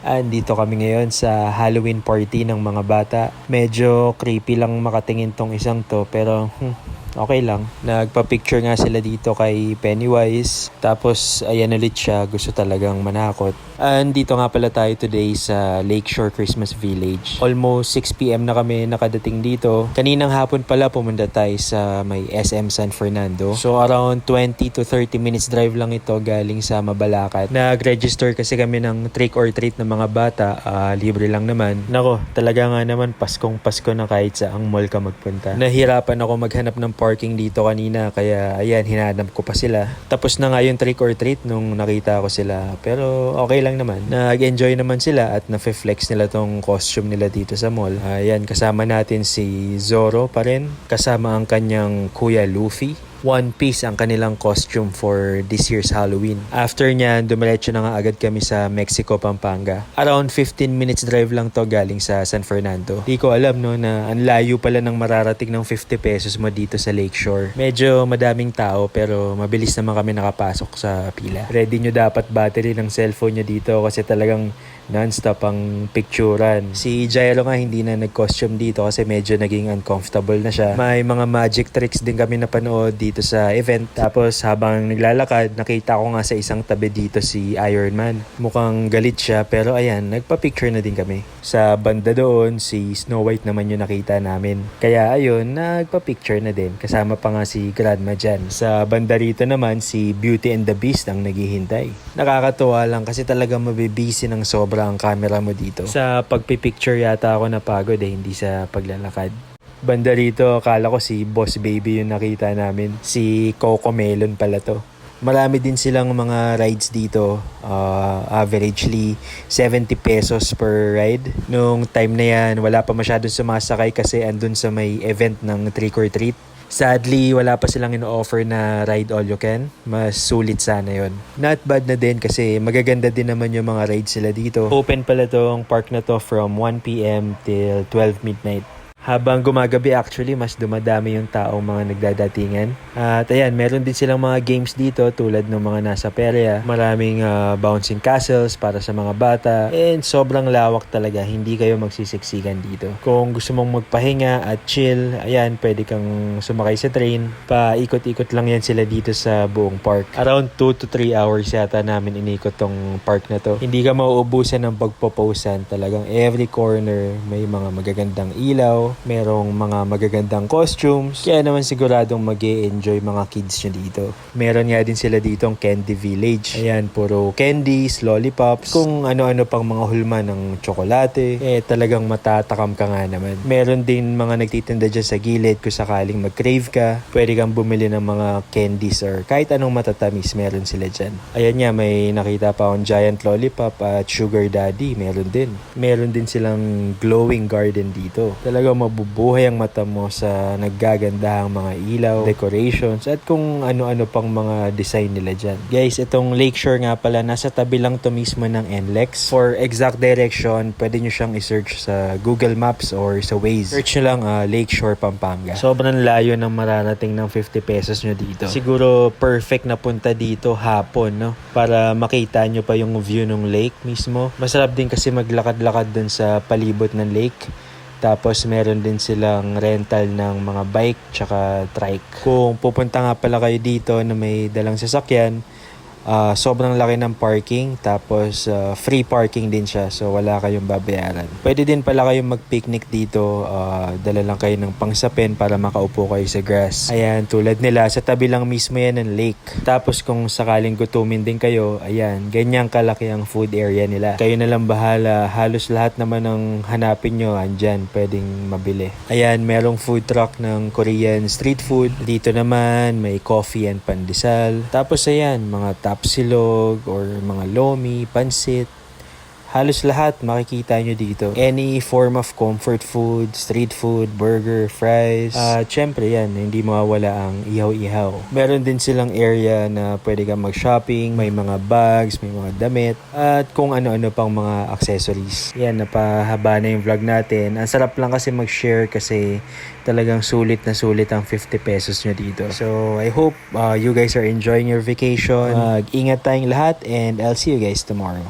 Andito kami ngayon sa Halloween party ng mga bata. Medyo creepy lang makatingin tong isang to pero okay lang. Nagpa-picture nga sila dito kay Pennywise. Tapos ayan ulit siya, gusto talagang manakot. Andito nga pala tayo today sa Lakeshore Christmas Village. Almost 6 PM na kami nakadating dito. Kaninang hapon pala pumunta tayo sa may SM San Fernando. So around 20 to 30 minutes drive lang ito galing sa Mabalacat. Nag-register kasi kami ng trick or treat ng mga bata, libre lang naman. Nako, talaga nga naman Paskong Pasko na kahit sa ang mall ka magpunta. Nahirapan ako maghanap ng parking dito kanina kaya ayan, hinanap ko pa sila. Tapos na nga yung trick or treat nung nakita ko sila. Pero okay lang naman. Nag-enjoy naman sila at na-flex nila tong costume nila dito sa mall. Ayan, kasama natin si Zorro pa rin. Kasama ang kanyang kuya Luffy. One Piece ang kanilang costume for this year's Halloween. After nyan, dumiretso na nga agad kami sa Mexico, Pampanga. Around 15 minutes drive lang to galing sa San Fernando. Di ko alam no na ang layo pala ng mararating ng 50 pesos mo dito sa Lakeshore. Medyo madaming tao pero mabilis naman kami nakapasok sa pila. Ready nyo dapat battery ng cellphone nyo dito kasi talagang non-stop ang picturan. Si Jairo nga hindi na nag-costume dito kasi medyo naging uncomfortable na siya. May mga magic tricks din kami napanood dito sa event. Tapos habang naglalakad, nakita ko nga sa isang tabi dito si Iron Man. Mukhang galit siya pero ayan, nagpa-picture na din kami. Sa banda doon, si Snow White naman yung nakita namin. Kaya ayun, nagpa-picture na din. Kasama pa nga si Grandma dyan. Sa banda rito naman, si Beauty and the Beast ang naghihintay. Nakakatuwa lang kasi talagang mabibisi ng sobrang camera mo dito. Sa pagpipicture yata ako napagod hindi sa paglalakad. Banda rito, akala ko si Boss Baby yung nakita namin. Si Coco Melon pala to. Marami din silang mga rides dito. Averagely 70 pesos per ride. Nung time na yan, wala pa masyadong sumasakay kasi andun sa may event ng trick or treat. Sadly, wala pa silang ino-offer na ride all you can. Mas sulit sana yon. Not bad na din kasi magaganda din naman yung mga rides sila dito. Open pala tong park na to from 1 PM till 12 midnight. Habang gumagabi actually, mas dumadami yung taong mga nagdadatingan. At ayan, meron din silang mga games dito tulad ng mga nasa perya. Maraming bouncing castles para sa mga bata. And sobrang lawak talaga, hindi kayo magsisiksikan dito. Kung gusto mong magpahinga at chill, ayan, pwede kang sumakay sa train. Paikot-ikot lang yan sila dito sa buong park. Around 2 to 3 hours yata namin inikot tong park na to. Hindi ka mauubusan ng pagpoposan. Talagang every corner may mga magagandang ilaw. Merong mga magagandang costumes. Kaya naman siguradong mag-e-enjoy mga kids nyo dito. Meron nga din sila ditong Candy Village. Ayan, puro candies, lollipops, kung ano-ano pang mga hulma ng tsokolate. Talagang matatakam ka nga naman. Meron din mga nagtitinda dyan sa gilid kung sakaling mag-crave ka. Pwede kang bumili ng mga candies or kahit anong matatamis, meron sila dyan. Ayan nga, may nakita pa akong giant lollipop at sugar daddy. Meron din. Meron din silang glowing garden dito. Talagang mabubuhay ang mata mo sa naggagandahang mga ilaw, decorations, at kung ano-ano pang mga design nila dyan. Guys, itong Lakeshore nga pala, nasa tabi lang to mismo ng NLEX. For exact direction, pwede nyo siyang isearch sa Google Maps or sa Waze. Search nyo lang Lakeshore, Pampanga. Sobrang layo ng mararating ng 50 pesos nyo dito. Siguro perfect na punta dito hapon, no? Para makita nyo pa yung view ng lake mismo. Masarap din kasi maglakad-lakad dun sa palibot ng lake. Tapos meron din silang rental ng mga bike tsaka trike. Kung pupunta nga pala kayo dito na may dalang sasakyan, sobrang laki ng parking. Tapos free parking din siya, so wala kayong babayaran. Pwede din pala kayong mag-picnic dito. Dala lang kayo ng pangsapin para makaupo kayo sa grass. Ayan, tulad nila, sa tabi lang mismo yan ng lake. Tapos kung sakaling gutumin din kayo, ayan, ganyang kalaki ang food area nila. Kayo na lang bahala. Halos lahat naman ng hanapin nyo, andyan, pwedeng mabili. Ayan, merong food truck ng Korean street food. Dito naman, may coffee and pandesal. Tapos ayan, mga tapsilog or mga lomi, pansit. Halos lahat makikita nyo dito. Any form of comfort food, street food, burger, fries. Syempre yan, hindi mawawala ang ihaw-ihaw. Meron din silang area na pwede kang mag-shopping. May mga bags, may mga damit. At kung ano-ano pang mga accessories. Yan, napahaba na yung vlog natin. Ang sarap lang kasi mag-share kasi talagang sulit na sulit ang 50 pesos nyo dito. So, I hope you guys are enjoying your vacation. Mag-ingat tayong lahat and I'll see you guys tomorrow.